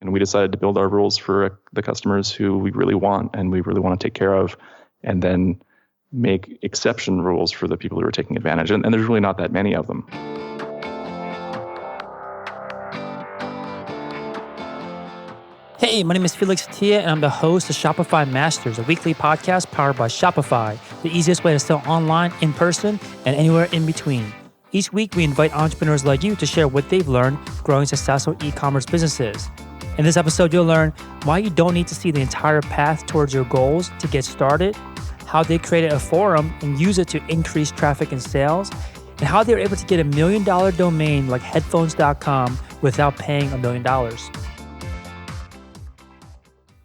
And we decided to build our rules for the customers who we really want and we really want to take care of, and then make exception rules for the people who are taking advantage. And there's really not that many of them. Hey, my name is Felix Tia, and I'm the host of Shopify Masters, a weekly podcast powered by Shopify, the easiest way to sell online, in person, and anywhere in between. Each week, we invite entrepreneurs like you to share what they've learned growing successful e-commerce businesses. In this episode, you'll learn why you don't need to see the entire path towards your goals to get started, how they created a forum and use it to increase traffic and sales, and how they were able to get $1 million domain like headphones.com without paying $1 million.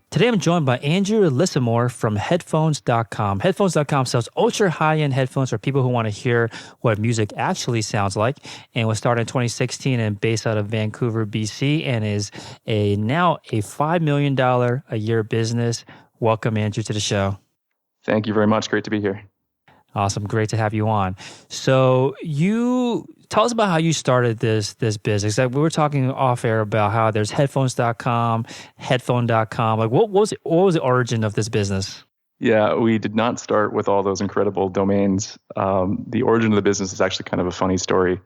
Today, I'm joined by Andrew Lissimore from headphones.com. Headphones.com sells ultra high-end headphones for people who want to hear what music actually sounds like, and was started in 2016 and based out of Vancouver, BC, and is now a $5 million a year business. Welcome, Andrew, to the show. Thank you very much. Great to be here. Awesome. Great to have you on. So you tell us about how you started this business. Like we were talking off air about how there's headphones.com, headphone.com. Like what was the origin of this business? Yeah, we did not start with all those incredible domains. The origin of the business is actually kind of a funny story.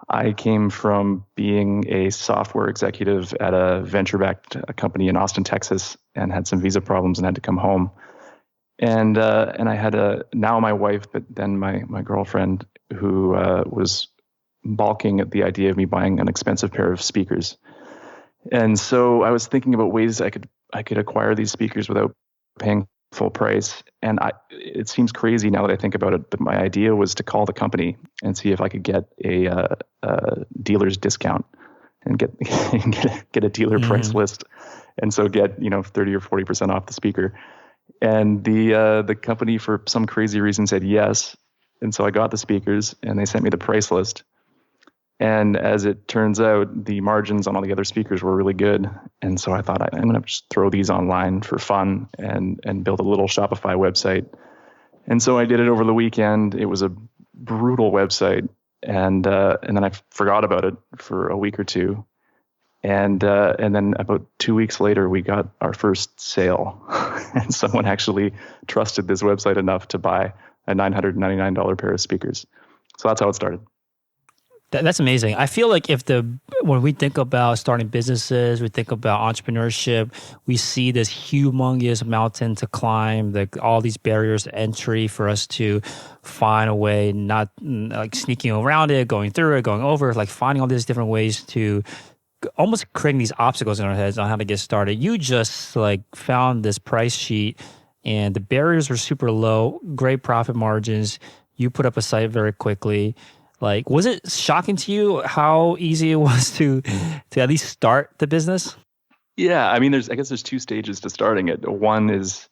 I came from being a software executive at a venture-backed company in Austin, Texas, and had some visa problems and had to come home. And I had now my wife, but then my girlfriend, who was balking at the idea of me buying an expensive pair of speakers. And so I was thinking about ways I could acquire these speakers without paying full price. And it seems crazy now that I think about it, but my idea was to call the company and see if I could get a dealer's discount and get a dealer price list, and so get 30 or 40% off the speaker. And the company, for some crazy reason, said yes. And so I got the speakers and they sent me the price list. And as it turns out, the margins on all the other speakers were really good. And so I thought, I'm going to just throw these online for fun and build a little Shopify website. And so I did it over the weekend. It was a brutal website. And then I forgot about it for a week or two. And then about 2 weeks later, we got our first sale. And someone actually trusted this website enough to buy a $999 pair of speakers. So that's how it started. That's amazing. I feel like when we think about starting businesses, we think about entrepreneurship, we see this humongous mountain to climb, like all these barriers to entry for us to find a way, not like sneaking around it, going through it, going over, like finding all these different ways to almost creating these obstacles in our heads on how to get started. You just like found this price sheet and the barriers were super low, great profit margins. You put up a site very quickly. Like, was it shocking to you how easy it was to at least start the business? Yeah, I mean, I guess there's two stages to starting it. One is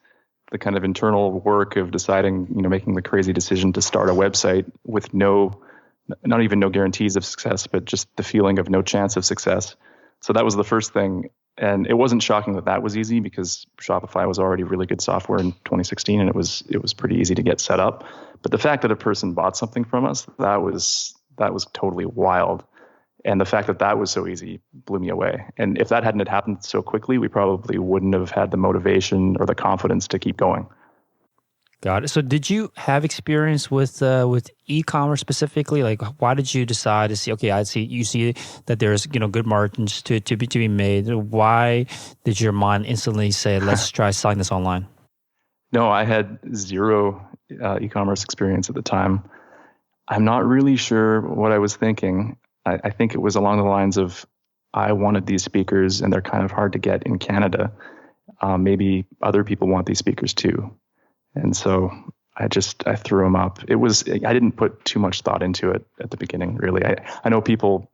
the kind of internal work of deciding, making the crazy decision to start a website with not even no guarantees of success, but just the feeling of no chance of success. So that was the first thing. And it wasn't shocking that was easy because Shopify was already really good software in 2016 and it was pretty easy to get set up. But the fact that a person bought something from us, that was totally wild. And the fact that was so easy blew me away. And if that hadn't happened so quickly, we probably wouldn't have had the motivation or the confidence to keep going. Got it. So did you have experience with e-commerce specifically? Like, why did you decide to see, okay, you see that there's, good margins to be made. Why did your mind instantly say, let's try selling this online? No, I had zero e-commerce experience at the time. I'm not really sure what I was thinking. I think it was along the lines of, I wanted these speakers and they're kind of hard to get in Canada. Maybe other people want these speakers too. And so I threw them up. I didn't put too much thought into it at the beginning, really. I know people,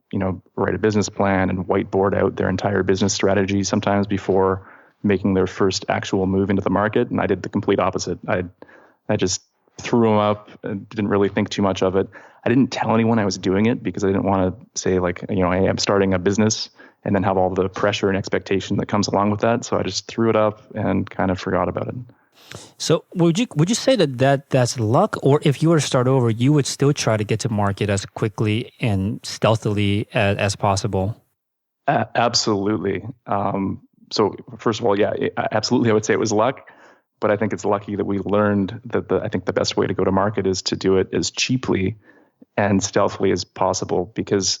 write a business plan and whiteboard out their entire business strategy sometimes before making their first actual move into the market. And I did the complete opposite. I just threw them up and didn't really think too much of it. I didn't tell anyone I was doing it because I didn't want to say like, hey, I'm starting a business and then have all the pressure and expectation that comes along with that. So I just threw it up and kind of forgot about it. So would you say that's luck, or if you were to start over, you would still try to get to market as quickly and stealthily as possible? Absolutely. So first of all, yeah, absolutely. I would say it was luck, but I think it's lucky that we learned that I think the best way to go to market is to do it as cheaply and stealthily as possible. Because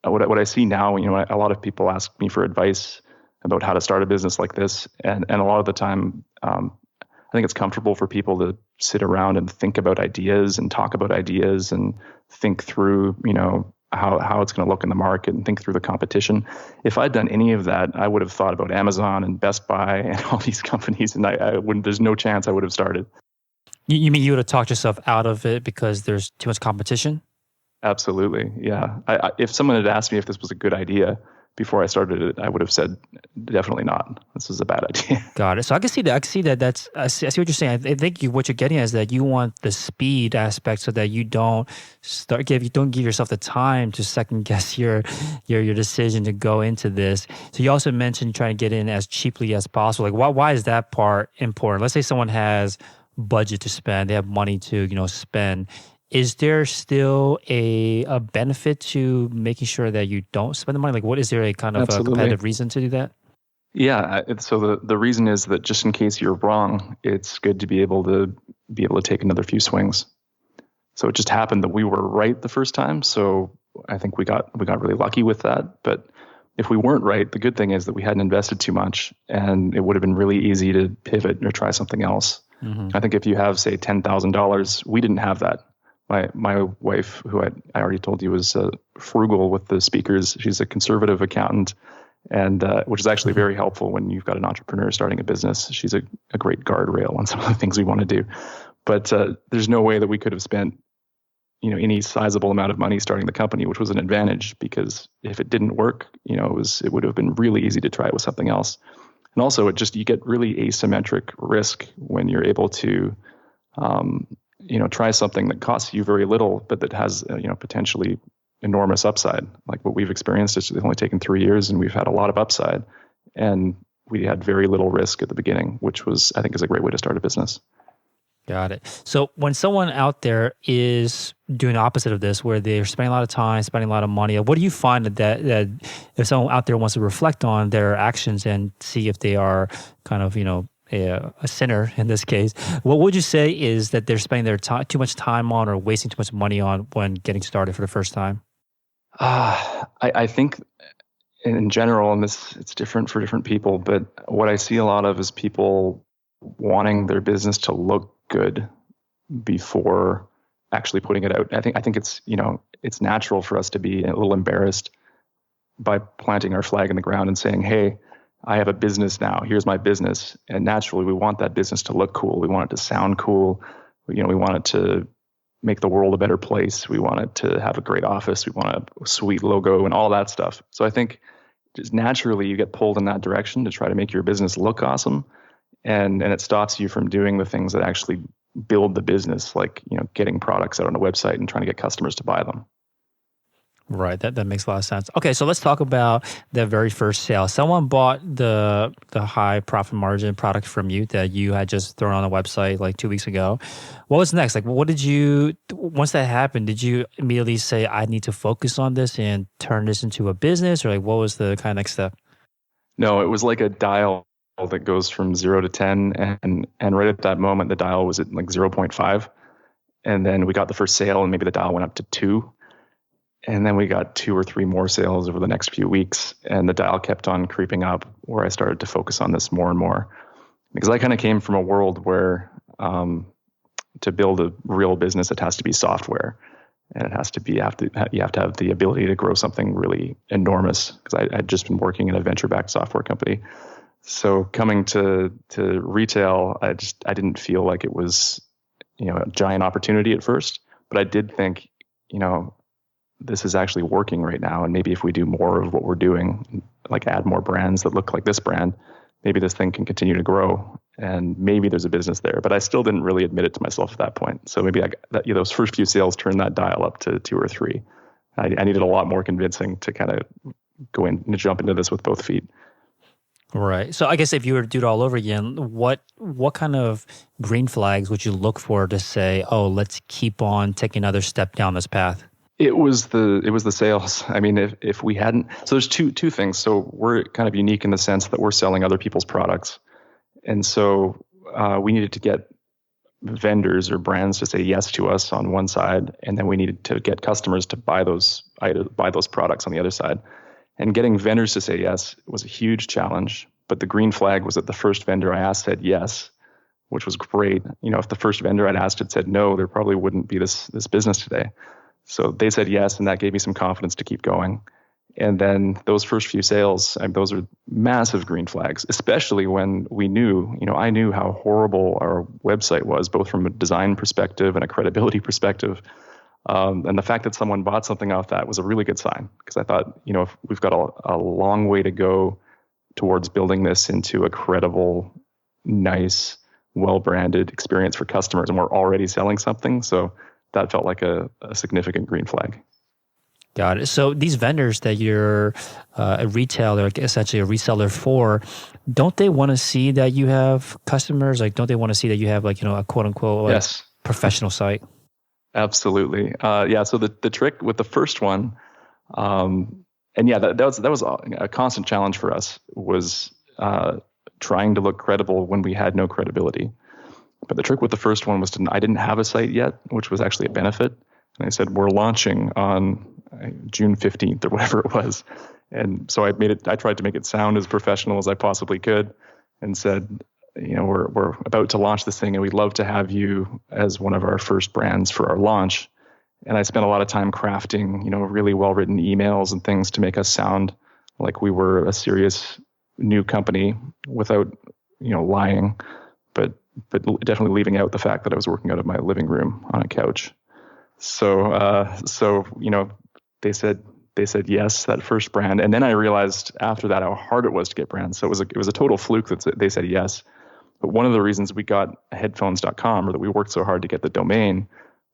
what I see now, a lot of people ask me for advice about how to start a business like this, and a lot of the time, I think it's comfortable for people to sit around and think about ideas and talk about ideas and think through, how it's going to look in the market and think through the competition. If I'd done any of that, I would have thought about Amazon and Best Buy and all these companies, and I wouldn't. There's no chance I would have started. You mean you would have talked yourself out of it because there's too much competition? Absolutely, yeah. If someone had asked me if this was a good idea before I started it, I would have said definitely not. This is a bad idea. Got it. So I can see that. I can see that. I see what you're saying. I think what you're getting at is that you want the speed aspect, so that you don't give yourself the time to second guess your decision to go into this. So you also mentioned trying to get in as cheaply as possible. Like, why is that part important? Let's say someone has budget to spend, they have money to spend. Is there still a benefit to making sure that you don't spend the money? Like, what is there a kind of a Absolutely. competitive reason to do that? Yeah. So the reason is that just in case you're wrong, it's good to be able to take another few swings. So it just happened that we were right the first time. So I think we got really lucky with that. But if we weren't right, the good thing is that we hadn't invested too much, and it would have been really easy to pivot or try something else. Mm-hmm. I think if you have, say, $10,000, we didn't have that. My wife, who I already told you was frugal with the speakers, she's a conservative accountant, and which is actually very helpful when you've got an entrepreneur starting a business. She's a great guardrail on some of the things we want to do. But there's no way that we could have spent any sizable amount of money starting the company, which was an advantage, because if it didn't work, it would have been really easy to try it with something else. And also, you get really asymmetric risk when you're able to try something that costs you very little, but that has, potentially enormous upside. Like what we've experienced, it's only taken 3 years and we've had a lot of upside, and we had very little risk at the beginning, which I think is a great way to start a business. Got it. So when someone out there is doing the opposite of this, where they're spending a lot of time, spending a lot of money, what do you find that if someone out there wants to reflect on their actions and see if they are kind of, a sinner in this case, what would you say is that they're spending their time too much time on, or wasting too much money on when getting started for the first time? I think in general, and it's different for different people, but what I see a lot of is people wanting their business to look good before actually putting it out. I think it's it's natural for us to be a little embarrassed by planting our flag in the ground and saying, "Hey, I have a business now. Here's my business." And naturally, we want that business to look cool. We want it to sound cool. We want it to make the world a better place. We want it to have a great office. We want a sweet logo and all that stuff. So I think just naturally you get pulled in that direction to try to make your business look awesome. And it stops you from doing the things that actually build the business, like, getting products out on a website and trying to get customers to buy them. Right. That makes a lot of sense. Okay, so let's talk about the very first sale. Someone bought the high profit margin product from you that you had just thrown on a website like 2 weeks ago. What was next? Like, once that happened, did you immediately say, I need to focus on this and turn this into a business? Or like, what was the kind of next step? No, it was like a dial that goes from 0 to 10. And right at that moment, the dial was at like 0.5. And then we got the first sale, and maybe the dial went up to 2. And then we got 2 or 3 more sales over the next few weeks, and the dial kept on creeping up, where I started to focus on this more and more, because I kind of came from a world where to build a real business, it has to be software, and it has to be you have to have the ability to grow something really enormous, because I'd just been working in a venture-backed software company. So coming to retail, I didn't feel like it was a giant opportunity at first, but I did think this is actually working right now. And maybe if we do more of what we're doing, like add more brands that look like this brand, maybe this thing can continue to grow, and maybe there's a business there. But I still didn't really admit it to myself at that point. So maybe those first few sales turned that dial up to 2 or 3. I needed a lot more convincing to kind of go in and jump into this with both feet. Right. So I guess if you were to do it all over again, what kind of green flags would you look for to say, oh, let's keep on taking another step down this path? It was the sales. I mean, if we hadn't, so there's two things. So we're kind of unique in the sense that we're selling other people's products, and so we needed to get vendors or brands to say yes to us on one side, and then we needed to get customers to buy those products on the other side. And getting vendors to say yes was a huge challenge. But the green flag was that the first vendor I asked said yes, which was great. If the first vendor I'd asked had said no, there probably wouldn't be this business today. So they said yes, and that gave me some confidence to keep going. And then those first few sales, those are massive green flags, especially when we knew, I knew how horrible our website was, both from a design perspective and a credibility perspective. And the fact that someone bought something off that was a really good sign, because I thought, if we've got a long way to go towards building this into a credible, nice, well-branded experience for customers, and we're already selling something. So that felt like a significant green flag. Got it. So these vendors that you're a retailer, essentially a reseller for, don't they want to see that you have customers? Like, don't they want to see that you have a quote unquote yes, professional site? Absolutely. Yeah. So the trick with the first one, and yeah, that was a constant challenge for us, was trying to look credible when we had no credibility. But the trick with the first one was I didn't have a site yet, which was actually a benefit. And I said, we're launching on June 15th or whatever it was. And so I tried to make it sound as professional as I possibly could, and said, we're about to launch this thing, and we'd love to have you as one of our first brands for our launch. And I spent a lot of time crafting, really well-written emails and things to make us sound like we were a serious new company without, lying, but definitely leaving out the fact that I was working out of my living room on a couch. So they said yes, that first brand. And then I realized after that how hard it was to get brands. So it was a total fluke that they said yes. But one of the reasons we got headphones.com, or that we worked so hard to get the domain,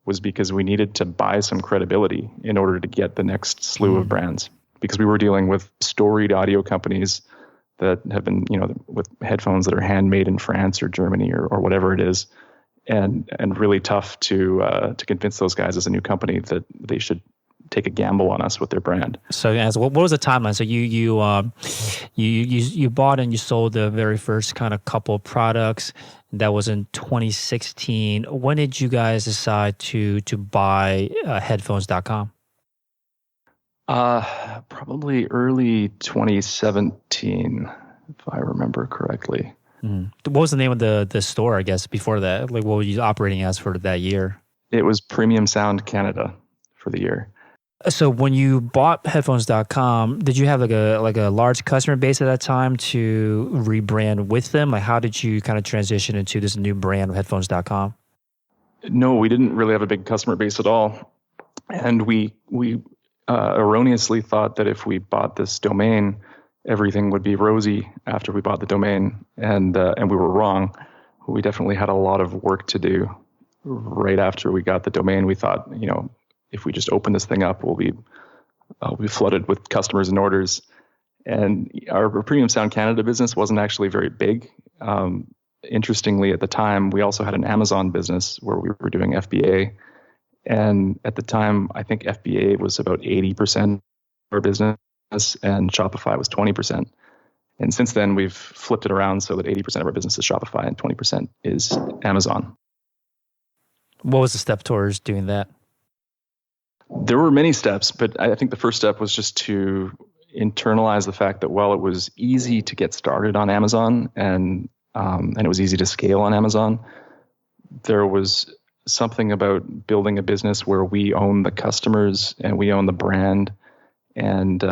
was because we needed to buy some credibility in order to get the next slew of brands. Because we were dealing with storied audio companies that have been, with headphones that are handmade in France or Germany or whatever it is, and really tough to convince those guys as a new company that they should take a gamble on us with their brand. So, what was the timeline? So you bought and you sold the very first kind of couple of products. That was in 2016. When did you guys decide to buy headphones.com? Probably early 2017, if I remember correctly. What was the name of the store, I guess, before that? Like, what were you operating as for that year? It was Premium Sound Canada for the year. So when you bought headphones.com, did you have like a large customer base at that time to rebrand with them? Like, how did you kind of transition into this new brand of headphones.com? No, we didn't really have a big customer base at all. And we erroneously thought that if we bought this domain, everything would be rosy after we bought the domain. And we were wrong. We definitely had a lot of work to do right after we got the domain. We thought, if we just open this thing up, we'll be flooded with customers and orders. And our Premium Sound Canada business wasn't actually very big. Interestingly, at the time, we also had an Amazon business where we were doing FBA. And at the time, I think FBA was about 80% of our business, and Shopify was 20%. And since then, we've flipped it around so that 80% of our business is Shopify and 20% is Amazon. What was the step towards doing that? There were many steps, but I think the first step was just to internalize the fact that while it was easy to get started on Amazon and it was easy to scale on Amazon, there was something about building a business where we own the customers and we own the brand and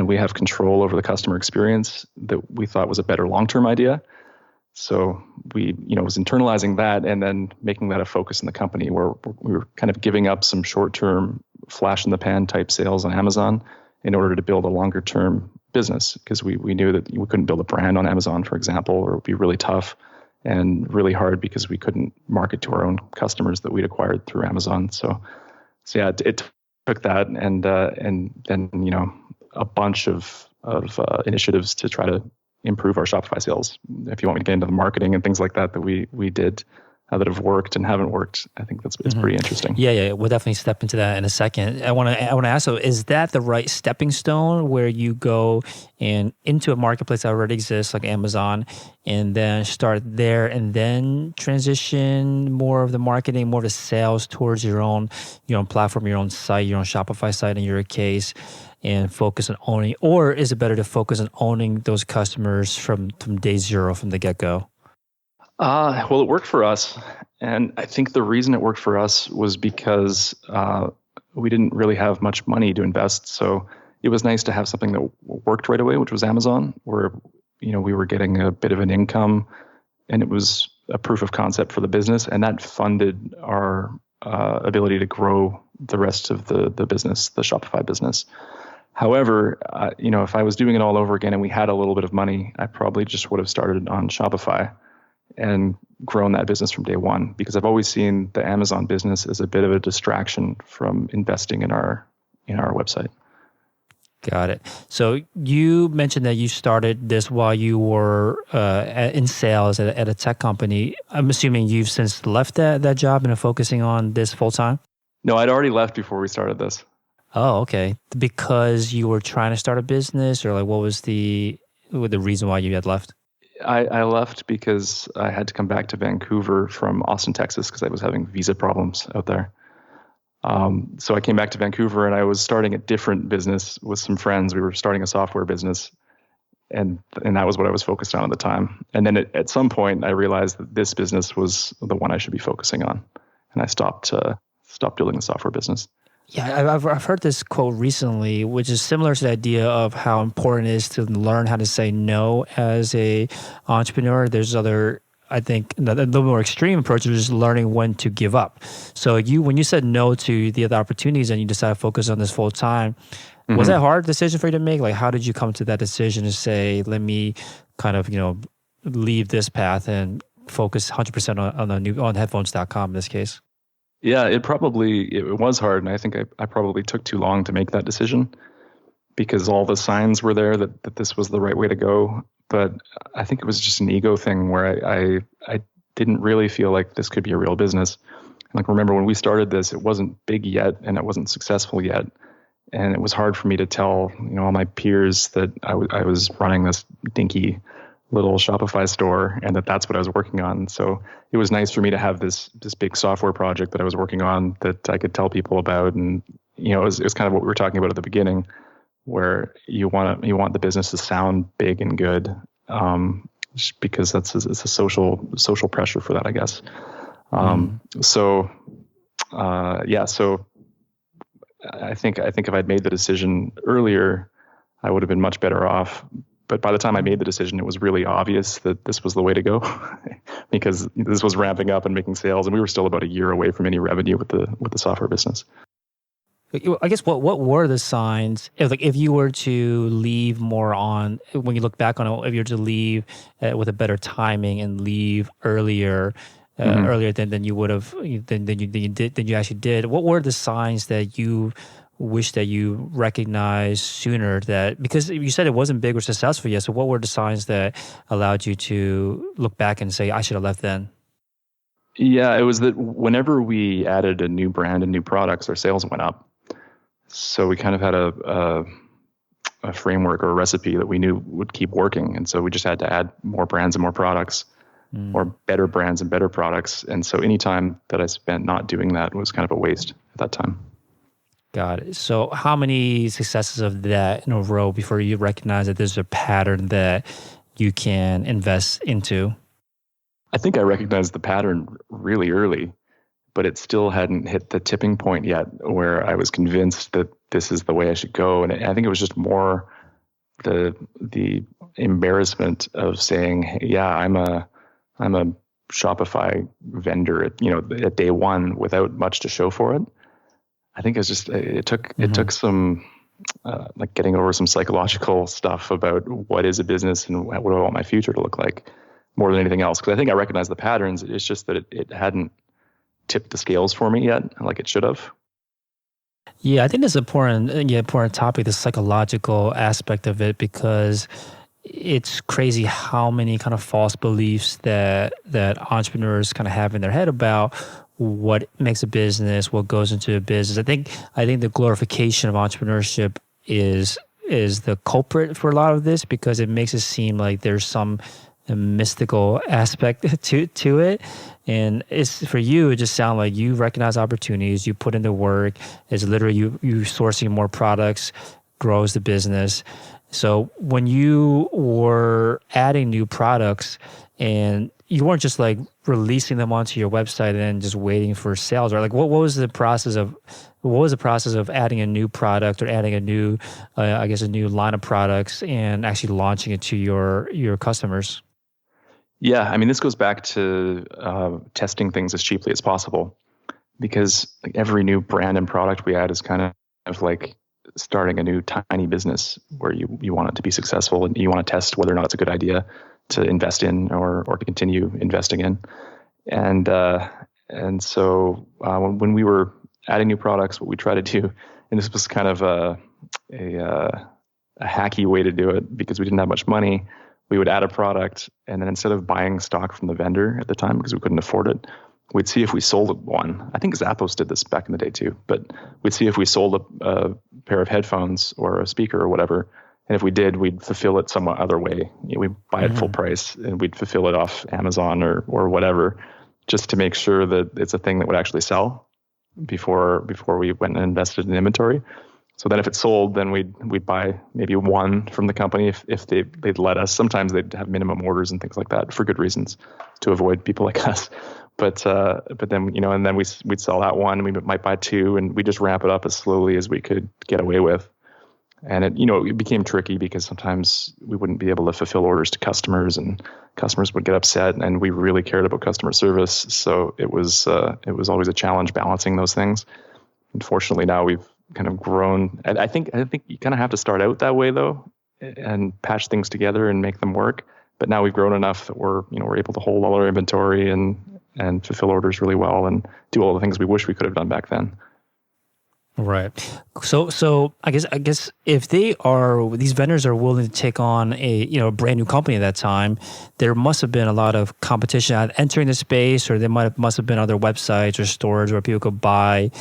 we have control over the customer experience that we thought was a better long-term idea. So we, was internalizing that and then making that a focus in the company, where we were kind of giving up some short-term flash in the pan type sales on Amazon in order to build a longer-term business, because we knew that we couldn't build a brand on Amazon, for example, or it would be really tough and really hard because we couldn't market to our own customers that we'd acquired through Amazon. So yeah, it took that and then, a bunch of initiatives to try to improve our Shopify sales. If you want me to get into the marketing and things like that we did that have worked and haven't worked. I think it's pretty interesting. Yeah. We'll definitely step into that in a second. I want to ask, so is that the right stepping stone where you go and into a marketplace that already exists, like Amazon, and then start there, and then transition more of the marketing, more of the sales towards your own platform, your own site, your own Shopify site in your case, and focus on owning? Or is it better to focus on owning those customers from day zero, from the get-go? Well, it worked for us. And I think the reason it worked for us was because we didn't really have much money to invest. So it was nice to have something that worked right away, which was Amazon, where we were getting a bit of an income, and it was a proof of concept for the business. And that funded our ability to grow the rest of the business, the Shopify business. However, if I was doing it all over again and we had a little bit of money, I probably just would have started on Shopify and grown that business from day one, because I've always seen the Amazon business as a bit of a distraction from investing in our website. Got it. So you mentioned that you started this while you were in sales at a tech company. I'm assuming you've since left that job and are focusing on this full time? No, I'd already left before we started this. Oh, okay. Because you were trying to start a business, or like what was the reason why you had left? I left because I had to come back to Vancouver from Austin, Texas, because I was having visa problems out there. So I came back to Vancouver, and I was starting a different business with some friends. We were starting a software business, and that was what I was focused on at the time. And then at some point, I realized that this business was the one I should be focusing on, and I stopped building the software business. Yeah, I've heard this quote recently, which is similar to the idea of how important it is to learn how to say no as a entrepreneur. There's other, I think, the more extreme approach is learning when to give up. So when you said no to the other opportunities and you decided to focus on this full time, was that a hard decision for you to make? Like, how did you come to that decision to say, let me kind of, leave this path and focus 100% on headphones.com in this case? Yeah, it was hard, and I think I probably took too long to make that decision, because all the signs were there that this was the right way to go. But I think it was just an ego thing where I didn't really feel like this could be a real business. Like, remember when we started this, it wasn't big yet, and it wasn't successful yet, and it was hard for me to tell all my peers that I was running this dinky little Shopify store, and that's what I was working on. So it was nice for me to have this big software project that I was working on that I could tell people about. And it was kind of what we were talking about at the beginning, where you want the business to sound big and good, just because it's a social pressure for that, I guess. So I think if I'd made the decision earlier, I would have been much better off. But by the time I made the decision, it was really obvious that this was the way to go, because this was ramping up and making sales, and we were still about a year away from any revenue with the software business. I guess what were the signs if you were to leave more on, when you look back on it, if you were to leave with a better timing and leave earlier than you would have than you actually did? What were the signs that you wish that you recognized sooner, that because you said it wasn't big or successful yet? So what were the signs that allowed you to look back and say, I should have left then? Yeah, it was that whenever we added a new brand and new products, our sales went up. So we kind of had a framework or a recipe that we knew would keep working. And so we just had to add more brands and more products, or better brands and better products. And so any time that I spent not doing that was kind of a waste at that time. Got it. So how many successes of that in a row before you recognize that there's a pattern that you can invest into? I think I recognized the pattern really early, but it still hadn't hit the tipping point yet where I was convinced that this is the way I should go. And I think it was just more the embarrassment of saying, hey, yeah, I'm a Shopify vendor at day one without much to show for it. I think it's just, it took some like getting over some psychological stuff about what is a business and what do I want my future to look like, more than anything else. Because I think I recognized the patterns. It's just that it hadn't tipped the scales for me yet, like it should have. Yeah, I think that's important topic, the psychological aspect of it, because it's crazy how many kind of false beliefs that entrepreneurs kind of have in their head about what makes a business, what goes into a business. I think the glorification of entrepreneurship is the culprit for a lot of this, because it makes it seem like there's some mystical aspect to it. And it's for you, it just sounds like you recognize opportunities, you put in the work. It's literally you sourcing more products grows the business. So when you were adding new products and you weren't just like releasing them onto your website and then just waiting for sales, or like what was the process of adding a new product or adding a new, I guess, a new line of products and actually launching it to your customers? Yeah, I mean, this goes back to testing things as cheaply as possible, because like every new brand and product we add is kind of like starting a new tiny business where you want it to be successful and you want to test whether or not it's a good idea to invest in or to continue investing in. And so when we were adding new products, what we try to do, and this was kind of a hacky way to do it because we didn't have much money, we would add a product, and then instead of buying stock from the vendor at the time because we couldn't afford it, we'd see if we sold one. I think Zappos did this back in the day too, but we'd see if we sold a pair of headphones or a speaker or whatever. And if we did, we'd fulfill it some other way. We'd buy it full price and we'd fulfill it off Amazon or whatever, just to make sure that it's a thing that would actually sell before we went and invested in inventory. So then if it sold, then we'd buy maybe one from the company if they'd let us. Sometimes they'd have minimum orders and things like that for good reasons to avoid people like us. But then, and then we'd sell that one, and we might buy two, and we just ramp it up as slowly as we could get away with. And it became tricky because sometimes we wouldn't be able to fulfill orders to customers, and customers would get upset, and we really cared about customer service. So it was always a challenge balancing those things. Unfortunately, now we've kind of grown. I think you kind of have to start out that way though, and patch things together and make them work. But now we've grown enough that we're able to hold all our inventory and fulfill orders really well and do all the things we wish we could have done back then. Right. So I guess if these vendors are willing to take on a brand new company at that time, there must have been a lot of competition at entering the space, or there must have been other websites or stores where people could buy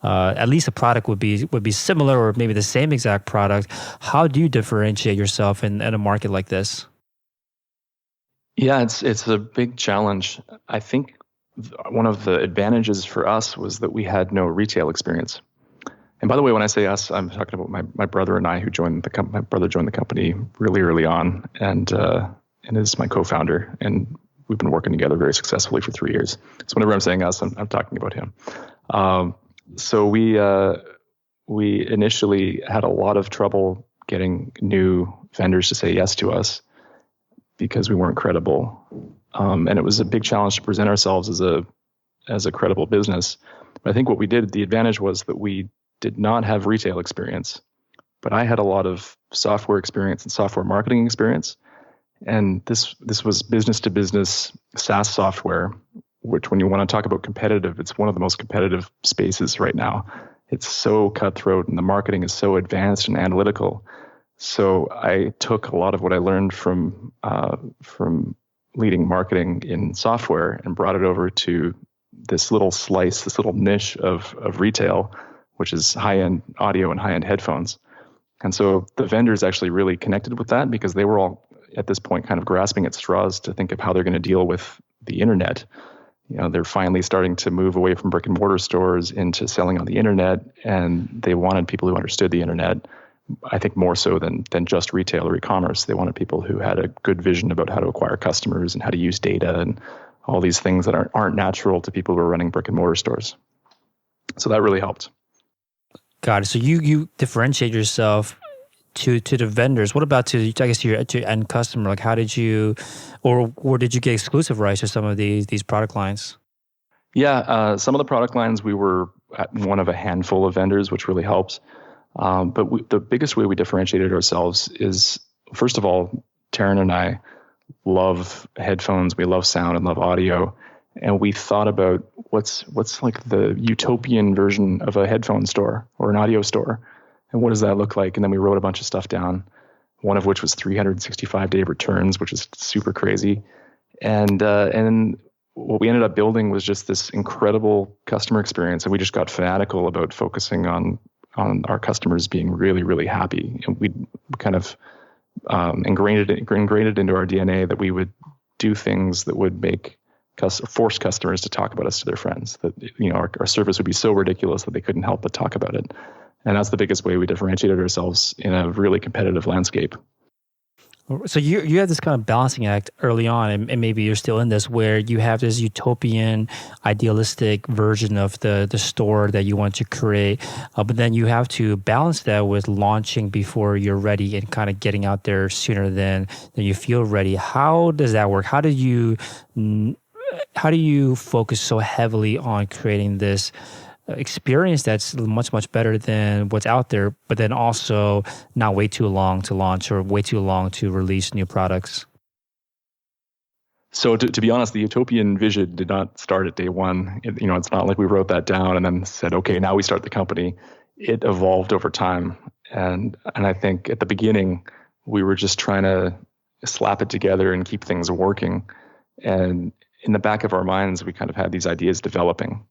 at least a product would be similar or maybe the same exact product. How do you differentiate yourself in a market like this? Yeah, it's a big challenge. I think one of the advantages for us was that we had no retail experience. And by the way, when I say us, I'm talking about my brother and I, who joined the company. My brother joined the company really early on, and is my co-founder. And we've been working together very successfully for 3 years. So whenever I'm saying us, I'm talking about him. So we initially had a lot of trouble getting new vendors to say yes to us because we weren't credible, and it was a big challenge to present ourselves as a credible business. But I think what we did, the advantage was that we did not have retail experience, but I had a lot of software experience and software marketing experience. And this was business to business SaaS software, which when you want to talk about competitive, it's one of the most competitive spaces right now. It's so cutthroat and the marketing is so advanced and analytical. So I took a lot of what I learned from leading marketing in software and brought it over to this little slice, this little niche of retail, which is high-end audio and high-end headphones. And so the vendors actually really connected with that because they were all at this point kind of grasping at straws to think of how they're going to deal with the internet. They're finally starting to move away from brick and mortar stores into selling on the internet, and they wanted people who understood the internet, I think more so than just retail or e-commerce. They wanted people who had a good vision about how to acquire customers and how to use data and all these things that aren't natural to people who are running brick and mortar stores. So that really helped. Got it. So you differentiate yourself to the vendors. What about to your end customer? Like, how did you, or did you get exclusive rights to some of these product lines? Yeah, some of the product lines we were at one of a handful of vendors, which really helped. But the biggest way we differentiated ourselves is, first of all, Taryn and I love headphones. We love sound and love audio. And we thought about what's like the utopian version of a headphone store or an audio store, and what does that look like? And then we wrote a bunch of stuff down. one of which was 365-day returns, which is super crazy. And what we ended up building was just this incredible customer experience, and we just got fanatical about focusing on our customers being really, really happy. And we kind of ingrained it into our DNA that we would do things that would make force customers to talk about us to their friends. That our service would be so ridiculous that they couldn't help but talk about it. And that's the biggest way we differentiated ourselves in a really competitive landscape. So you have this kind of balancing act early on, and maybe you're still in this, where you have this utopian, idealistic version of the store that you want to create, but then you have to balance that with launching before you're ready and kind of getting out there sooner than you feel ready. How does that work? How do you focus so heavily on creating this experience that's much, much better than what's out there, but then also not wait too long to launch or wait too long to release new products? So to be honest, the utopian vision did not start at day one. It's not like we wrote that down and then said, okay, now we start the company. It evolved over time. And I think at the beginning, we were just trying to slap it together and keep things working. And in the back of our minds, we kind of had these ideas developing.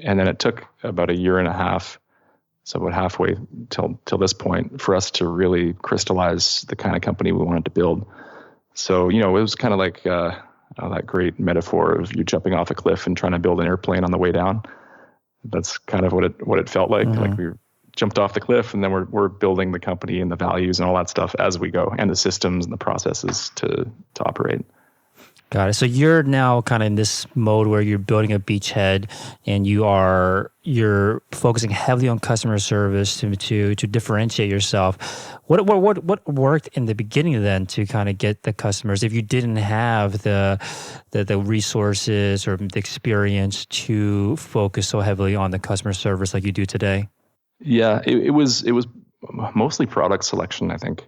And then it took about a year and a half, so about halfway till this point, for us to really crystallize the kind of company we wanted to build. So, it was kind of like that great metaphor of you jumping off a cliff and trying to build an airplane on the way down. That's kind of what it felt like. Mm-hmm. Like we jumped off the cliff, and then we're building the company and the values and all that stuff as we go, and the systems and the processes to operate. Got it. So you're now kind of in this mode where you're building a beachhead, and you're focusing heavily on customer service to differentiate yourself. What worked in the beginning then to kind of get the customers, if you didn't have the resources or the experience to focus so heavily on the customer service like you do today? Yeah, it was mostly product selection, I think.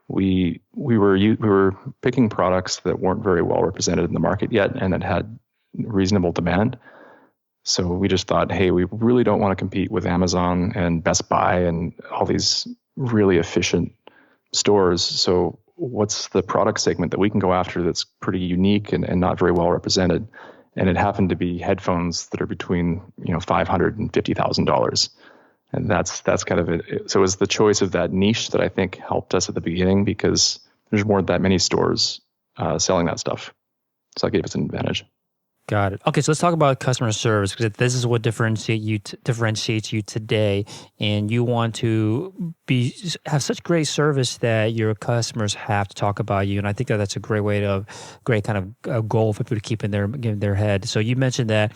We were picking products that weren't very well represented in the market yet, and it had reasonable demand. So we just thought, hey, we really don't want to compete with Amazon and Best Buy and all these really efficient stores. So what's the product segment that we can go after that's pretty unique and not very well represented? And it happened to be headphones that are between $500 and $50,000. And that's kind of it. So it was the choice of that niche that I think helped us at the beginning, because there's more than that many stores selling that stuff. So that gave us an advantage. Got it. Okay, so let's talk about customer service, because this is what differentiates you today, and you want to have such great service that your customers have to talk about you. And I think that's a great kind of goal for people to keep in their head. So you mentioned that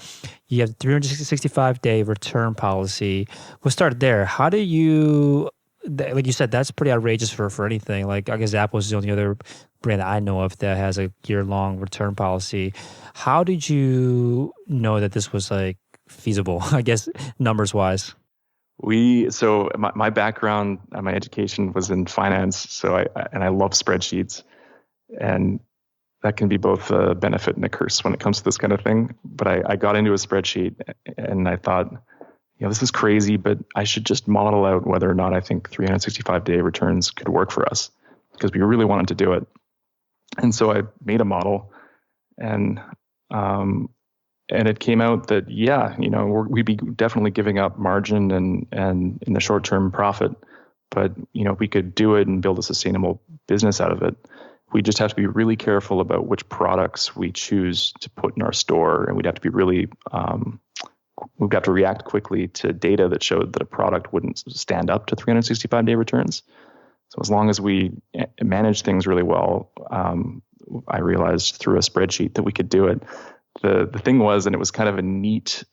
you have 365-day return policy. We'll start there. How do you, like you said, that's pretty outrageous for anything. Like, I guess Apple is the only other brand that I know of that has a year-long return policy. How did you know that this was like feasible, I guess, numbers-wise? So my background, my education was in finance, so I love spreadsheets, and that can be both a benefit and a curse when it comes to this kind of thing. But I got into a spreadsheet, and I thought, this is crazy, but I should just model out whether or not I think 365-day returns could work for us, because we really wanted to do it. And so I made a model, and it came out that, we'd be definitely giving up margin and in the short-term profit, but, we could do it and build a sustainable business out of it. We just have to be really careful about which products we choose to put in our store, and we'd have to be really, we've got to react quickly to data that showed that a product wouldn't stand up to 365-day returns. So as long as we manage things really well, I realized through a spreadsheet that we could do it. The thing was, and it was kind of a neat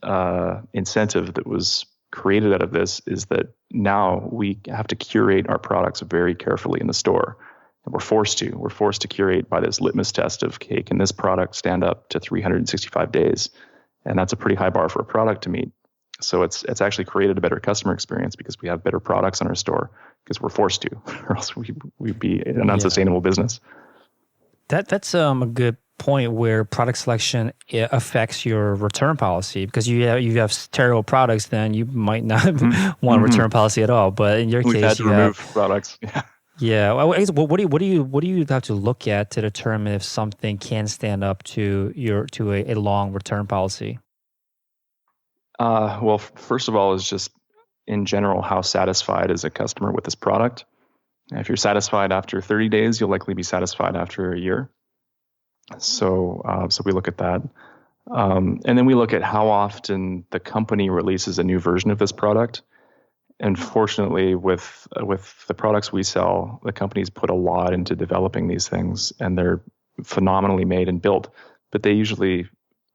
incentive that was created out of this, is that now we have to curate our products very carefully in the store. And we're forced to curate by this litmus test of, okay, can this product stand up to 365 days? And that's a pretty high bar for a product to meet. So it's actually created a better customer experience because we have better products in our store, because we're forced to, or else we'd be an unsustainable business. That's a good point, where product selection affects your return policy, because you have terrible products, then you might not want a return policy at all. But in your case, we've had to remove products. Yeah. Yeah. Well, I guess, what do you have to look at to determine if something can stand up to a long return policy? Well, first of all, is just in general, how satisfied is a customer with this product? If you're satisfied after 30 days, you'll likely be satisfied after a year. So we look at that. And then we look at how often the company releases a new version of this product. And fortunately, with the products we sell, the companies put a lot into developing these things, and they're phenomenally made and built. But they usually,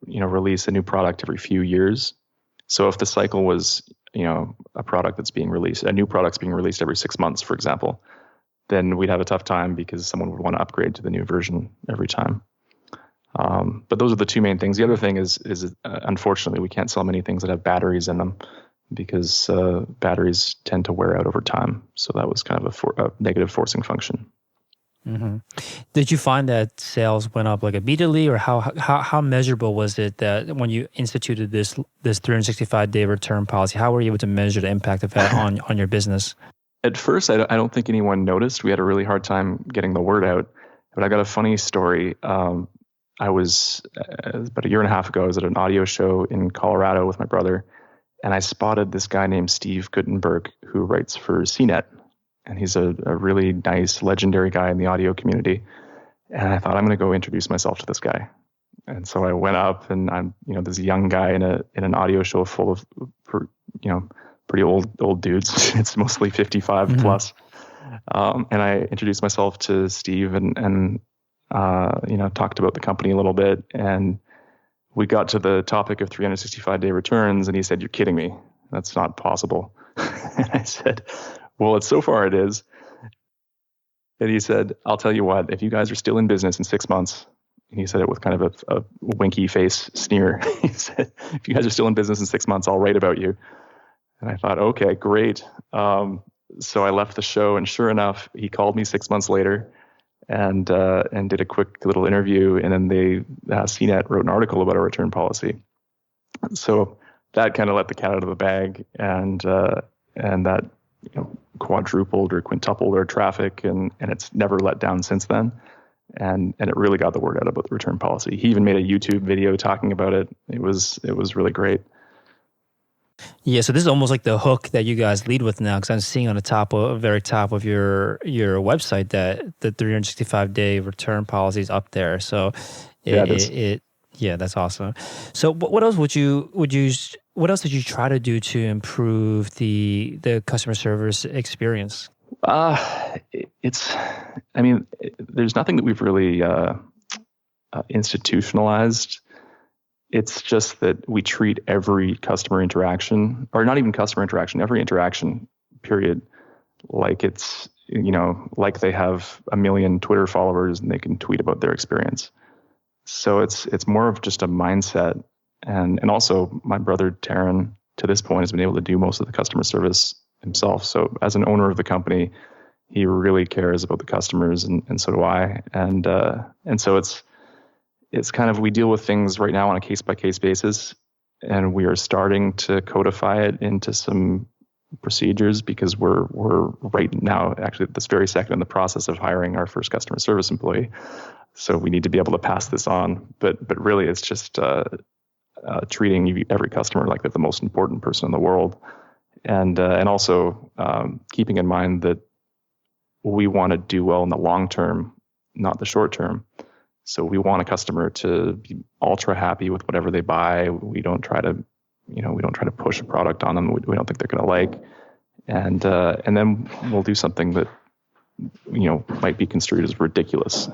release a new product every few years. So if the cycle was, a product that's being released, a new product's being released every 6 months, for example, then we'd have a tough time because someone would want to upgrade to the new version every time. But those are the two main things. The other thing is unfortunately, we can't sell many things that have batteries in them because batteries tend to wear out over time. So that was kind of a negative forcing function. Mm-hmm. Did you find that sales went up like immediately, or how measurable was it that when you instituted this 365-day return policy? How were you able to measure the impact of that on your business? At first, I don't think anyone noticed. We had a really hard time getting the word out. But I got a funny story. I was about a year and a half ago. I was at an audio show in Colorado with my brother, and I spotted this guy named Steve Guttenberg who writes for CNET, and he's a really nice, legendary guy in the audio community. And I thought, I'm going to go introduce myself to this guy. And so I went up, and I'm this young guy in an audio show full of pretty old dudes. It's mostly 55 plus. And I introduced myself to Steve and talked about the company a little bit. And we got to the topic of 365-day returns, and he said, "You're kidding me. That's not possible." And I said, "Well, so far it is." And he said, "I'll tell you what, if you guys are still in business in 6 months," and he said it with kind of a winky face sneer. He said, "If you guys are still in business in 6 months, I'll write about you." And I thought, okay, great. So I left the show, and sure enough, he called me 6 months later and did a quick little interview. And then CNET wrote an article about our return policy. So that kind of let the cat out of the bag, and that quadrupled or quintupled our traffic, and it's never let down since then. And it really got the word out about the return policy. He even made a YouTube video talking about it. It was really great. Yeah, so this is almost like the hook that you guys lead with now, because I'm seeing on the very top of your website that the 365-day return policy is up there. So yeah, that's awesome. So what else what else did you try to do to improve the customer service experience? There's nothing that we've really institutionalized. It's just that we treat every customer interaction, or not even customer interaction, every interaction period, like it's, like they have a million Twitter followers and they can tweet about their experience. So it's more of just a mindset. And also my brother, Taryn, to this point has been able to do most of the customer service himself. So as an owner of the company, he really cares about the customers, and so do I. And so it's kind of, we deal with things right now on a case-by-case basis, and we are starting to codify it into some procedures because we're right now, actually at this very second, in the process of hiring our first customer service employee. So we need to be able to pass this on. But really, it's just treating every customer like they're the most important person in the world, and also keeping in mind that we want to do well in the long term, not the short term. So we want a customer to be ultra happy with whatever they buy. We don't try to, push a product on them we don't think they're going to like, and then we'll do something that might be construed as ridiculous.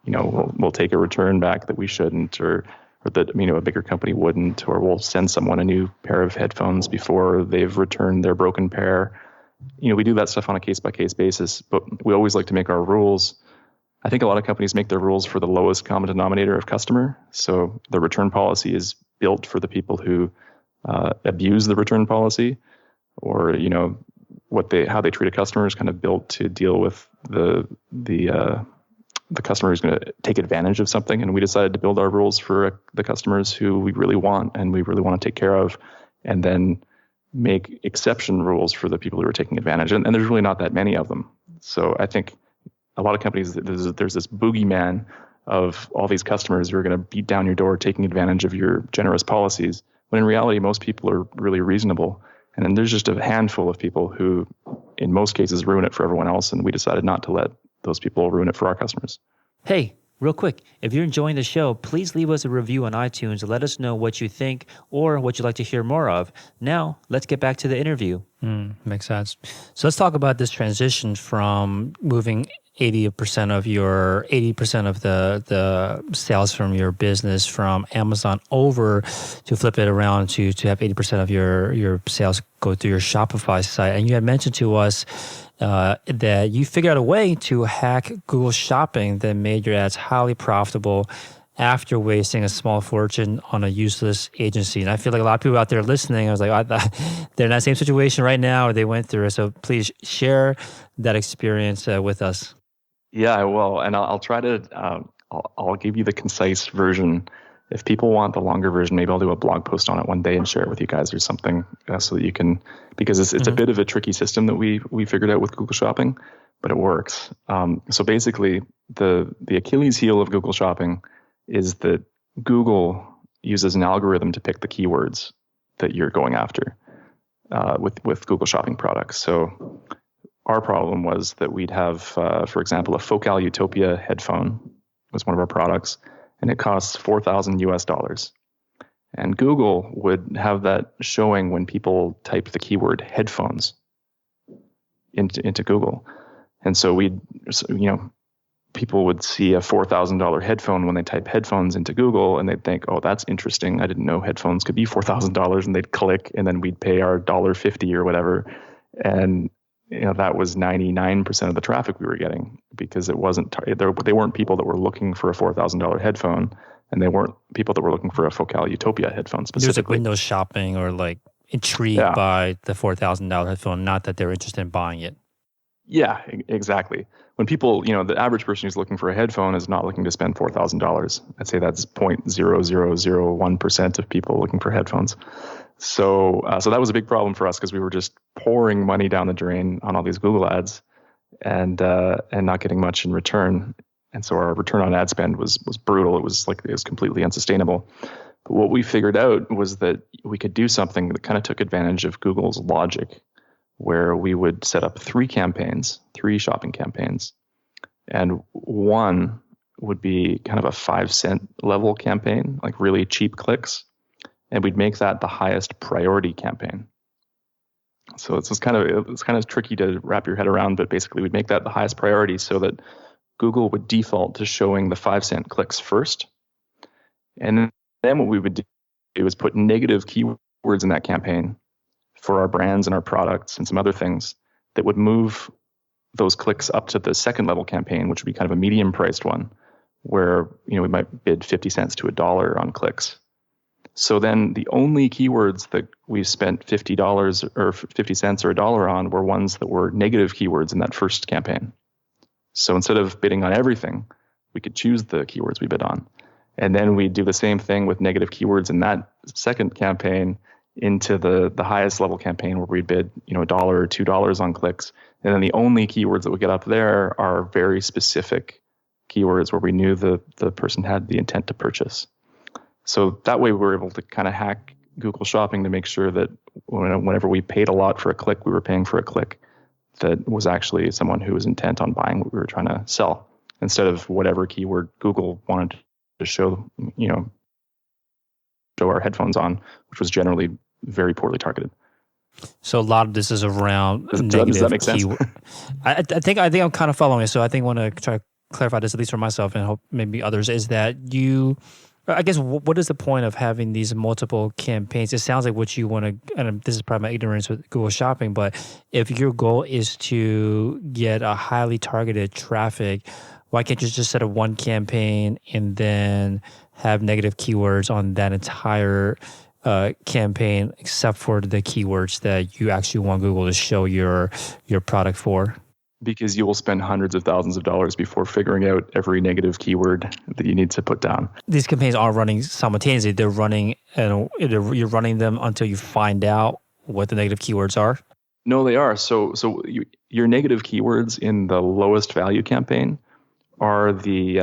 We'll take a return back that we shouldn't, or that a bigger company wouldn't, or we'll send someone a new pair of headphones before they've returned their broken pair. We do that stuff on a case by case basis, but we always like to make our rules. I think a lot of companies make their rules for the lowest common denominator of customer. So the return policy is built for the people who abuse the return policy, or how they treat a customer is kind of built to deal with the customer who's going to take advantage of something. And we decided to build our rules for the customers who we really want and we really want to take care of, and then make exception rules for the people who are taking advantage. And there's really not that many of them. So I think a lot of companies, there's this boogeyman of all these customers who are going to beat down your door, taking advantage of your generous policies. When in reality, most people are really reasonable. And then there's just a handful of people who, in most cases, ruin it for everyone else. And we decided not to let those people ruin it for our customers. Hey, real quick, if you're enjoying the show, please leave us a review on iTunes and let us know what you think or what you'd like to hear more of. Now, let's get back to the interview. Makes sense. So let's talk about this transition from moving 80% of the sales from your business from Amazon over to flip it around to have 80% of your sales go through your Shopify site. And you had mentioned to us that you figured out a way to hack Google Shopping that made your ads highly profitable after wasting a small fortune on a useless agency. And I feel like a lot of people out there listening, I was like, they're in that same situation right now, or they went through it. So please share that experience with us. Yeah, I will. And I'll try to, I'll give you the concise version. If people want the longer version, maybe I'll do a blog post on it one day and share it with you guys or something so that you can, because it's a bit of a tricky system that we figured out with Google Shopping, but it works. So basically the Achilles heel of Google Shopping is that Google uses an algorithm to pick the keywords that you're going after with Google Shopping products. So our problem was that we'd have, for example, a Focal Utopia headphone was one of our products, and it costs $4,000 US. And Google would have that showing when people type the keyword headphones into Google. And so people would see a $4,000 headphone when they type headphones into Google, and they'd think, oh, that's interesting. I didn't know headphones could be $4,000, and they'd click, and then we'd pay our $1.50 or whatever. And that was 99% of the traffic we were getting, because it wasn't, they weren't people that were looking for a $4,000 headphone, and they weren't people that were looking for a Focal Utopia headphone specifically. There's like window shopping or like intrigued by the $4,000 headphone, not that they're interested in buying it. Yeah, exactly. When people, the average person who's looking for a headphone is not looking to spend $4,000. I'd say that's 0.0001% of people looking for headphones. So that was a big problem for us, because we were just pouring money down the drain on all these Google ads and not getting much in return. And so our return on ad spend was brutal. It was completely unsustainable. But what we figured out was that we could do something that kind of took advantage of Google's logic, where we would set up 3 shopping campaigns. And one would be kind of a 5-cent level campaign, like really cheap clicks. And we'd make that the highest priority campaign. So it's kind of tricky to wrap your head around, but basically we'd make that the highest priority so that Google would default to showing the 5-cent clicks first. And then what we would do is put negative keywords in that campaign for our brands and our products and some other things that would move those clicks up to the second level campaign, which would be kind of a medium priced one, where we might bid 50 cents to $1 on clicks. So then the only keywords that we spent $50 or 50 cents or $1 on were ones that were negative keywords in that first campaign. So instead of bidding on everything, we could choose the keywords we bid on. And then we do the same thing with negative keywords in that second campaign into the highest level campaign, where we bid $1 or $2 on clicks. And then the only keywords that we get up there are very specific keywords where we knew the person had the intent to purchase. So that way we were able to kind of hack Google Shopping to make sure that whenever we paid a lot for a click, we were paying for a click that was actually someone who was intent on buying what we were trying to sell, instead of whatever keyword Google wanted to show our headphones on, which was generally very poorly targeted. So a lot of this is around negative. Does that make sense? I think I'm kind of following it. So I think I want to try to clarify this, at least for myself and hope maybe others, is that I guess, what is the point of having these multiple campaigns? It sounds like what you want to, and this is probably my ignorance with Google Shopping, but if your goal is to get a highly targeted traffic, why can't you just set up one campaign and then have negative keywords on that entire campaign, except for the keywords that you actually want Google to show your product for? Because you will spend hundreds of thousands of dollars before figuring out every negative keyword that you need to put down. These campaigns aren't running simultaneously. They're running, you're running them until you find out what the negative keywords are. No, they are. Your negative keywords in the lowest value campaign are the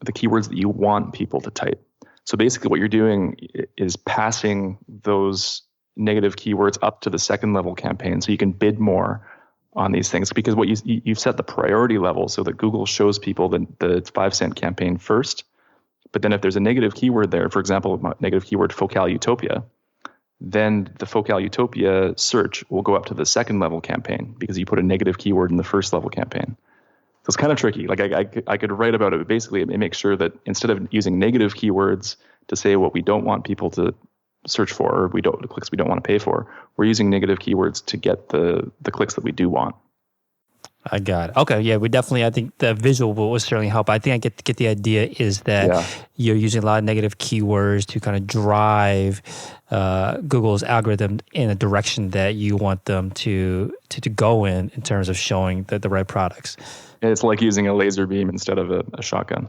keywords that you want people to type. So basically, what you're doing is passing those negative keywords up to the second level campaign, so you can bid more on these things. Because what you've set the priority level so that Google shows people the 5-cent campaign first. But then if there's a negative keyword there, for example, negative keyword Focal Utopia, then the Focal Utopia search will go up to the second level campaign because you put a negative keyword in the first level campaign. So it's kind of tricky. Like I could write about it, but basically it makes sure that instead of using negative keywords to say what we don't want people to search for, or the clicks we don't want to pay for, we're using negative keywords to get the clicks that we do want. I got it. Okay, yeah, we definitely. I think the visual will certainly help. I think I get the idea is that you're using a lot of negative keywords to kind of drive Google's algorithm in a direction that you want them to go in terms of showing the right products. It's like using a laser beam instead of a shotgun.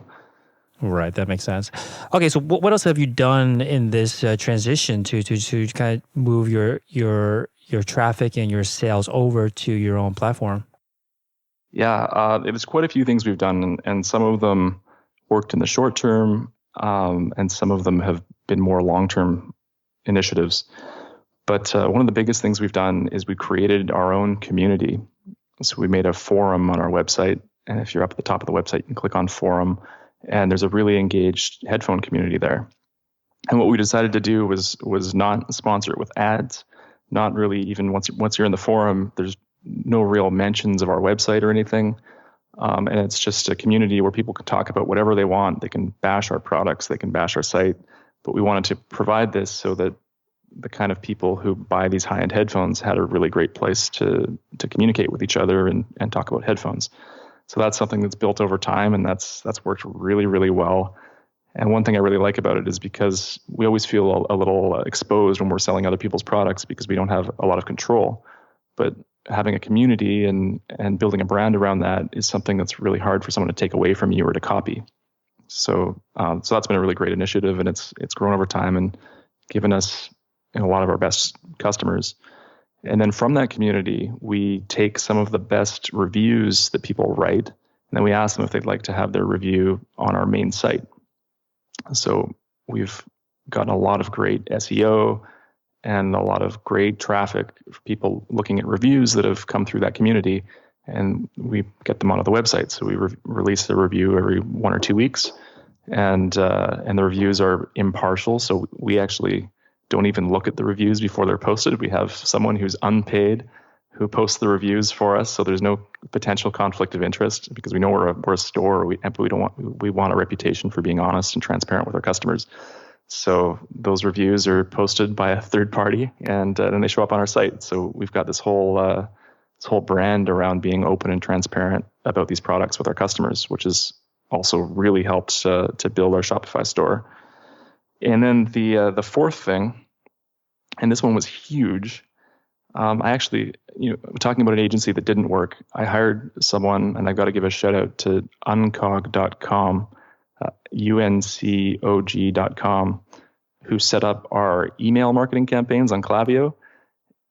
Right, that makes sense. Okay, so what else have you done in this transition to kind of move your traffic and your sales over to your own platform? Yeah, it was quite a few things we've done, and some of them worked in the short term, and some of them have been more long-term initiatives. But one of the biggest things we've done is we created our own community. So we made a forum on our website, and if you're up at the top of the website, you can click on forum, and there's a really engaged headphone community there. And what we decided to do was not sponsor it with ads, not really even once you're in the forum, there's no real mentions of our website or anything. And it's just a community where people can talk about whatever they want. They can bash our products, they can bash our site, but we wanted to provide this so that the kind of people who buy these high-end headphones had a really great place to communicate with each other and talk about headphones. So that's something that's built over time, and that's worked really, really well. And one thing I really like about it is because we always feel a little exposed when we're selling other people's products because we don't have a lot of control. But having a community and building a brand around that is something that's really hard for someone to take away from you or to copy. So that's been a really great initiative, and it's grown over time and given us a lot of our best customers. And then from that community, we take some of the best reviews that people write, and then we ask them if they'd like to have their review on our main site. So we've gotten a lot of great SEO and a lot of great traffic for people looking at reviews that have come through that community, and we get them onto the website. So we release a review every 1 or 2 weeks, and the reviews are impartial. So we actually don't even look at the reviews before they're posted. We have someone who's unpaid who posts the reviews for us, so there's no potential conflict of interest because we know we're a store. We want a reputation for being honest and transparent with our customers. So those reviews are posted by a third party, and then they show up on our site. So we've got this whole brand around being open and transparent about these products with our customers, which has also really helped to build our Shopify store. And then the fourth thing, and this one was huge. I actually, talking about an agency that didn't work, I hired someone, and I've got to give a shout out to uncog.com, uncog.com, who set up our email marketing campaigns on Klaviyo.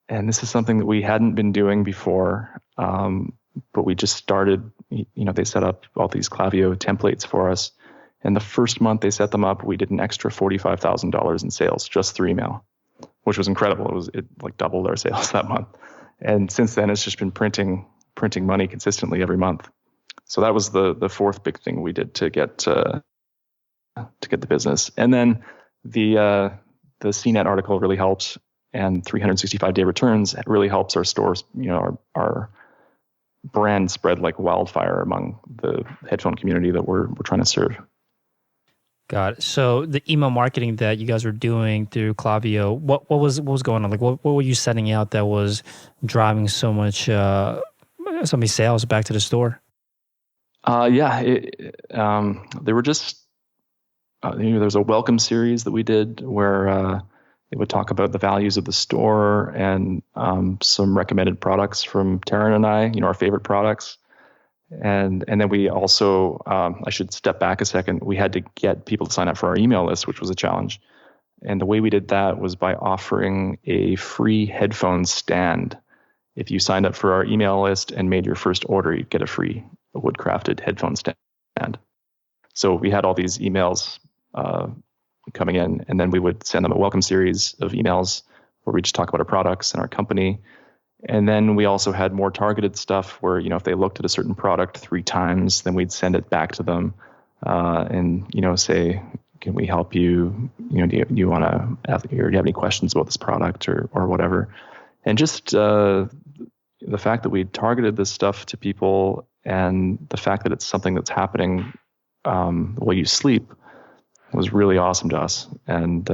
And this is something that we hadn't been doing before, but we just started. They set up all these Klaviyo templates for us. And the first month they set them up, we did an extra $45,000 in sales just through email, which was incredible. It like doubled our sales that month. And since then, it's just been printing money consistently every month. So that was the fourth big thing we did to get the business. And then the CNET article really helps, and 365-day returns really helps our stores. Our brand spread like wildfire among the headphone community that we're trying to serve. Got it. So the email marketing that you guys were doing through Klaviyo, what was going on? Like what were you setting out that was driving so many sales back to the store? They were just there's a welcome series that we did where it would talk about the values of the store and some recommended products from Taryn and I, our favorite products. And then we also, I should step back a second, we had to get people to sign up for our email list, which was a challenge. And the way we did that was by offering a free headphone stand. if you signed up for our email list and made your first order, you'd get a free wood-crafted headphone stand. So we had all these emails coming in, and then we would send them a welcome series of emails where we just talk about our products and our company. And then we also had more targeted stuff where, if they looked at a certain product 3 times, then we'd send it back to them and, say, can we help you? Do you want to have, or do you have any questions about this product or whatever? And just the fact that we targeted this stuff to people and the fact that it's something that's happening while you sleep was really awesome to us. And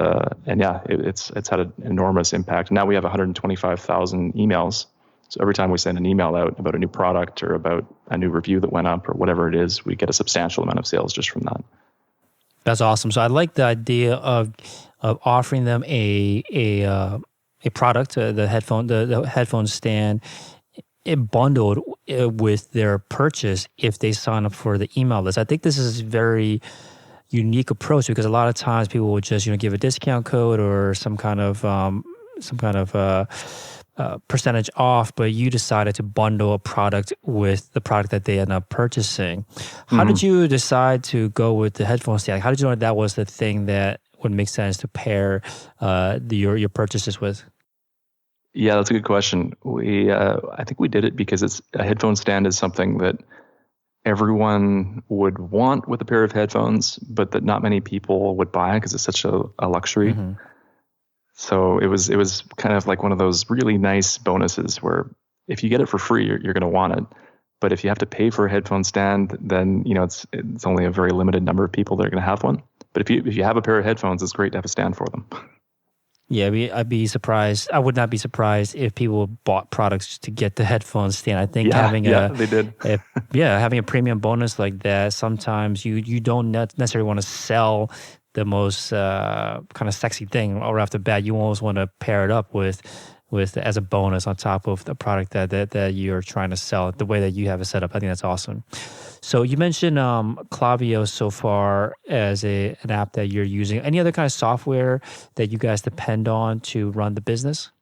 yeah, it's had an enormous impact. Now we have 125,000 emails. So every time we send an email out about a new product or about a new review that went up or whatever it is, we get a substantial amount of sales just from that. That's awesome. So I like the idea of offering them a product, the headphone stand, bundled with their purchase if they sign up for the email list. I think this is a very unique approach because a lot of times people will just give a discount code or some kind of percentage off, but you decided to bundle a product with the product that they end up purchasing. How did you decide to go with the headphone stand? How did you know that was the thing that would make sense to pair your purchases with? Yeah, that's a good question. I think we did it because a headphone stand is something that everyone would want with a pair of headphones, but that not many people would buy because it's such a luxury. Mm-hmm. So it was kind of like one of those really nice bonuses where if you get it for free, you're going to want it. But if you have to pay for a headphone stand, then it's only a very limited number of people that are going to have one. But if you have a pair of headphones, it's great to have a stand for them. Yeah, I'd be surprised. I would not be surprised if people bought products just to get the headphone stand. I think they did. Having a premium bonus like that, sometimes you don't necessarily want to sell the most kind of sexy thing right off the bat. You always want to pair it up with as a bonus on top of the product that you're trying to sell. The way that you have it set up, I think that's awesome. So you mentioned Klaviyo so far as an app that you're using. Any other kind of software that you guys depend on to run the business?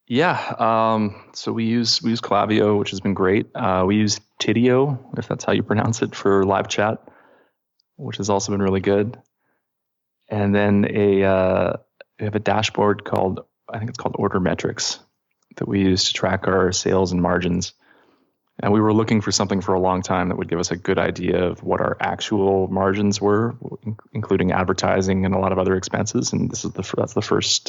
Yeah. So we use Klaviyo, which has been great. We use Tidio, if that's how you pronounce it, for live chat, which has also been really good. And then we have a dashboard called Order Metrics that we use to track our sales and margins. And we were looking for something for a long time that would give us a good idea of what our actual margins were, including advertising and a lot of other expenses. And that's the first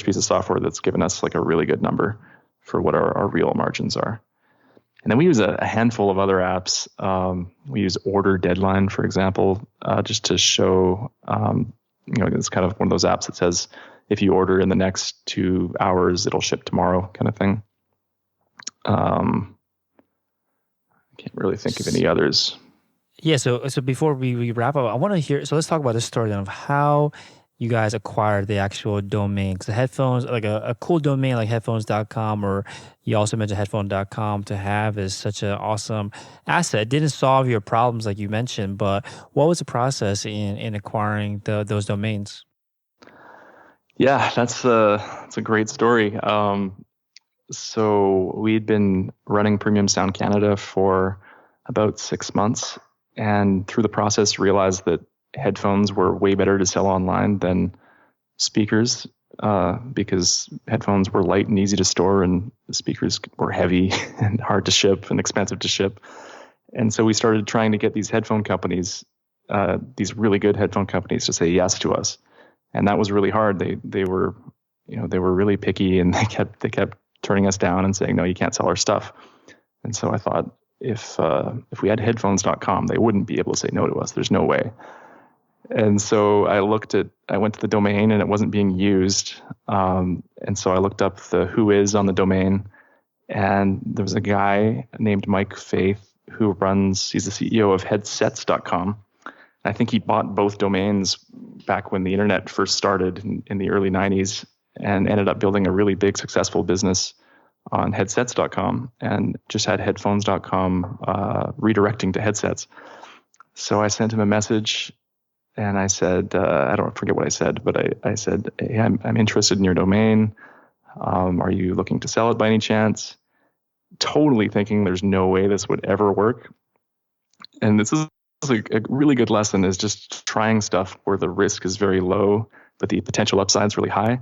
piece of software that's given us like a really good number for what our real margins are. And then we use a handful of other apps. We use Order Deadline, for example, just to show, it's kind of one of those apps that says, if you order in the next 2 hours, it'll ship tomorrow kind of thing. I can't really think of any others. Yeah, so before we wrap up, I want to hear, so let's talk about the story then of how you guys acquired the actual domain. Because the headphones, like a cool domain like headphones.com, or you also mentioned headphone.com to have is such an awesome asset. It didn't solve your problems like you mentioned, but what was the process in acquiring those domains? Yeah, that's a great story. So we'd been running Premium Sound Canada for about 6 months, and through the process realized that headphones were way better to sell online than speakers because headphones were light and easy to store, and the speakers were heavy and hard to ship and expensive to ship. And so we started trying to get these headphone companies, these really good headphone companies, to say yes to us, and that was really hard. They were really picky, and they kept turning us down and saying, no, you can't sell our stuff. And so I thought, if we had headphones.com, they wouldn't be able to say no to us. There's no way. And so I went to the domain and it wasn't being used. And so I looked up the who is on the domain, and there was a guy named Mike Faith he's the CEO of headsets.com. I think he bought both domains back when the internet first started in the early 90s, and ended up building a really big successful business on headsets.com, and just had headphones.com redirecting to headsets. So I sent him a message and I said, I don't forget what I said, but I said, hey, I'm interested in your domain. Are you looking to sell it by any chance? Totally thinking there's no way this would ever work. And this is a really good lesson, is just trying stuff where the risk is very low, but the potential upside is really high.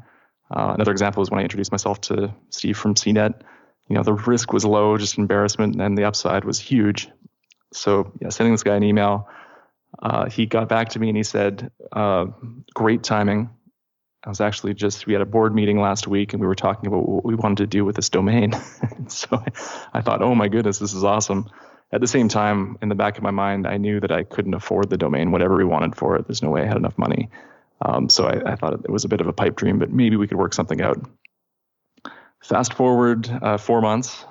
Another example is when I introduced myself to Steve from CNET. The risk was low, just embarrassment, and the upside was huge. So sending this guy an email, he got back to me and he said, great timing. We had a board meeting last week and we were talking about what we wanted to do with this domain. So I thought, oh my goodness, this is awesome. At the same time, in the back of my mind, I knew that I couldn't afford the domain, whatever we wanted for it. There's no way I had enough money. So I thought it was a bit of a pipe dream, but maybe we could work something out. Fast forward 4 months,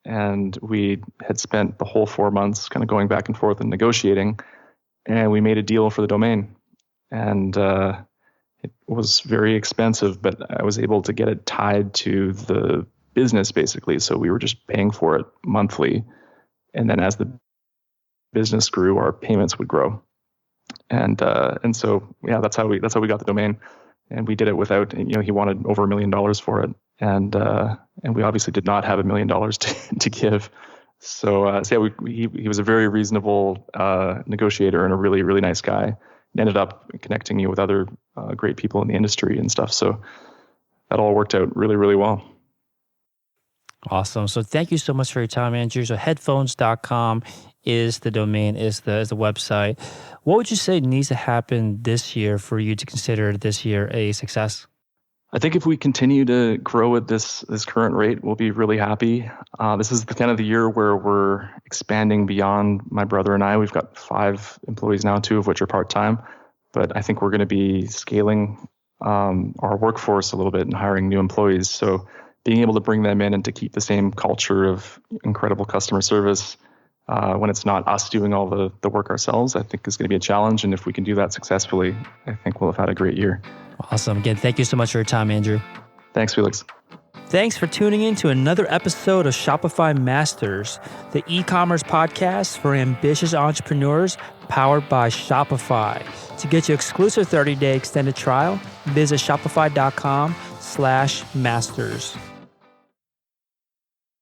and we had spent the whole 4 months kind of going back and forth and negotiating, and we made a deal for the domain. And it was very expensive, but I was able to get it tied to the business, basically. So we were just paying for it monthly. And then as the business grew, our payments would grow. And so that's how we got the domain. And we did it without, he wanted over $1 million for it. And we obviously did not have $1 million to give. So he was a very reasonable negotiator and a really, really nice guy. And ended up connecting me with other great people in the industry and stuff. So that all worked out really, really well. Awesome. So thank you so much for your time, Andrew. So headphones.com is the domain, is the website. What would you say needs to happen this year for you to consider this year a success? I think if we continue to grow at this current rate, we'll be really happy. This is the kind of the year where we're expanding beyond my brother and I. We've got 5 employees now, 2 of which are part-time. But I think we're going to be scaling our workforce a little bit and hiring new employees. So being able to bring them in and to keep the same culture of incredible customer service when it's not us doing all the work ourselves, I think is going to be a challenge. And if we can do that successfully, I think we'll have had a great year. Awesome. Again, thank you so much for your time, Andrew. Thanks, Felix. Thanks for tuning in to another episode of Shopify Masters, the e-commerce podcast for ambitious entrepreneurs powered by Shopify. To get your exclusive 30-day extended trial, visit shopify.com/masters.